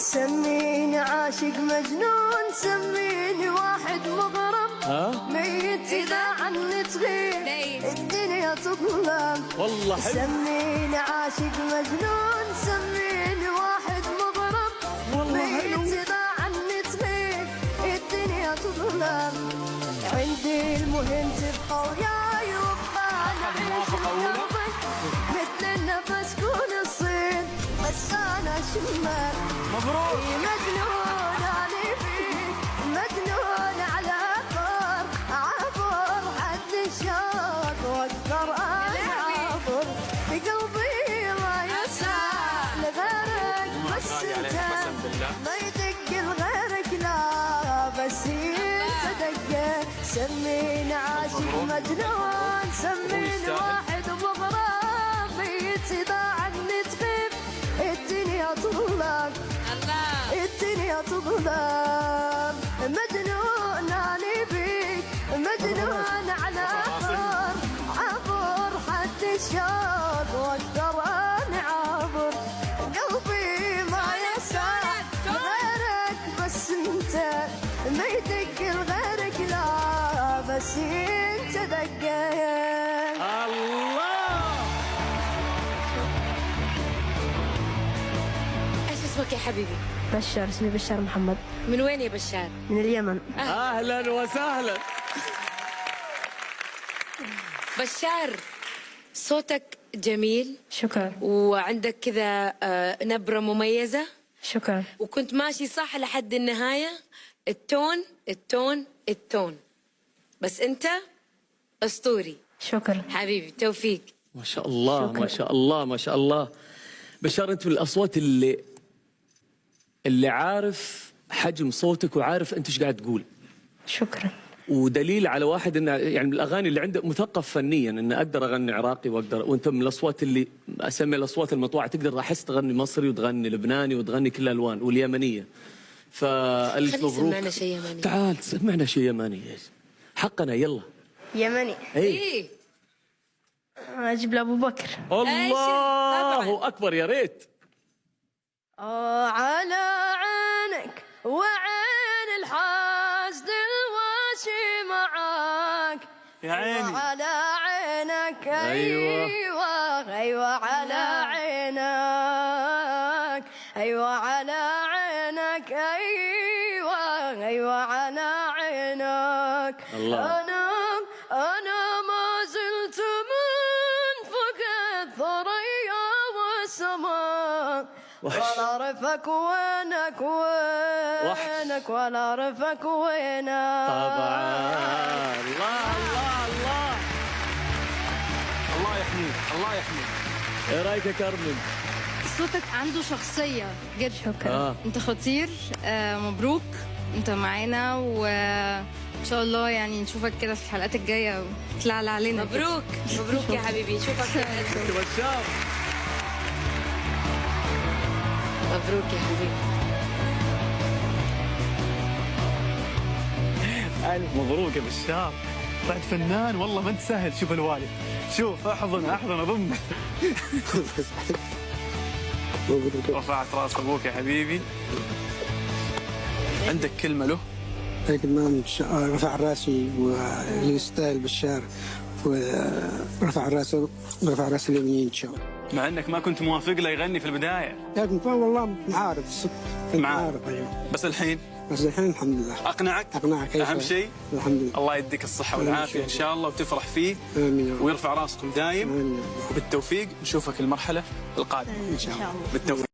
سميني عاشق مجنون، سميني واحد مغرم، ميت إذا عني تغيب الدنيا تظلم. والله حلو. سميني عاشق مجنون، سميني واحد مغرم، ميت إذا عني تغيب الدنيا تظلم. عندي المهم تبقى وياي وبقى نعيش قلبي مثل النفس كون الصين، بس أنا شمال. مبروك. مجنون أنا فيك، مجنون على عبر عبر حد الشوق، وأقدر أنا عبر بقلبي ما يسعى لغيرك، بس أنت ما يدق لغيرك لا، بس أنت دقة. سميني عاشق مجنون، سميني واحد مغرم، ميت إذا عني تغيب الدنيا تظلم، الدنيا تظلم. مجنون أنا بيك، مجنون على عبر عبر حد الشوق، وأقدر أنا عبر قلبي ما يسعى غيرك، بس أنت ما يدق لغيرك لا، بس أنت دقيت. الله. ايش اسمك يا حبيبي؟ بشار، اسمي بشار محمد. من وين يا بشار؟ من اليمن. اهلا وسهلا. بشار، صوتك جميل. شكرا. وعندك كذا نبرة مميزة. شكرا. وكنت ماشي صح لحد النهاية. التون التون التون، بس انت اسطوري. شكرا حبيبي، توفيق. ما شاء الله. شكرا. ما شاء الله ما شاء الله. بشار، انت من الاصوات اللي عارف حجم صوتك وعارف انت ايش قاعد تقول. شكرا. ودليل على واحد انه يعني من الاغاني اللي عنده مثقف فنيا، انه اقدر اغني عراقي واقدر، وانت من الاصوات اللي اسمي الاصوات المطوعه، تقدر احس تغني مصري وتغني لبناني وتغني كل الالوان واليمنيه. فالف خلي مبروك. سمعنا شيء يمني. تعال سمعنا شيء يمني حقنا. يلا. يمني. ايه اجيب لابو بكر. الله اكبر، يا ريت. على عينك وعين الحاسد الواشي معاك، يا عيني. على عينك. أيوة. ايوه على عينك، ايوه على عينك، ايوه ايوه على عينك. الله. انا ما زلت من فوق الثريا والسماء، ولا اعرفك وينك وينك، ولا اعرفك وينك. طبعا. الله الله الله. الله يحميك، الله يحميك. ايه رايك يا كارمن؟ صوتك عنده شخصية جد. شكرا. انت خطير. مبروك، انت معانا، وان شاء الله يعني نشوفك كده في الحلقات الجاية وتلعلع علينا. مبروك مبروك يا حبيبي، نشوفك يا بشار. مبروك يا حبيبي. ألف مبروك يا بشار، طلعت فنان والله، ما انت سهل. شوف الوالد، شوف احضن اضم. رفعت راس ابوك يا حبيبي. عندك كلمه له؟ كمان رفع راسي ويستاهل بشار، ورفع راسه، رفع راس اليمين ان شاء الله. مع انك ما كنت موافق له يغني في البدايه. لكن والله معارف الصدق، معارف. ايوه بس الحين الحمد لله. اقنعك أيوة. اهم شيء. الحمد لله. الله يديك الصحه والعافيه ان شاء الله، وتفرح فيه. امين. ويرفع راسكم دايم. آمين. وبالتوفيق نشوفك المرحله القادمه ان شاء الله. بالتوفيق.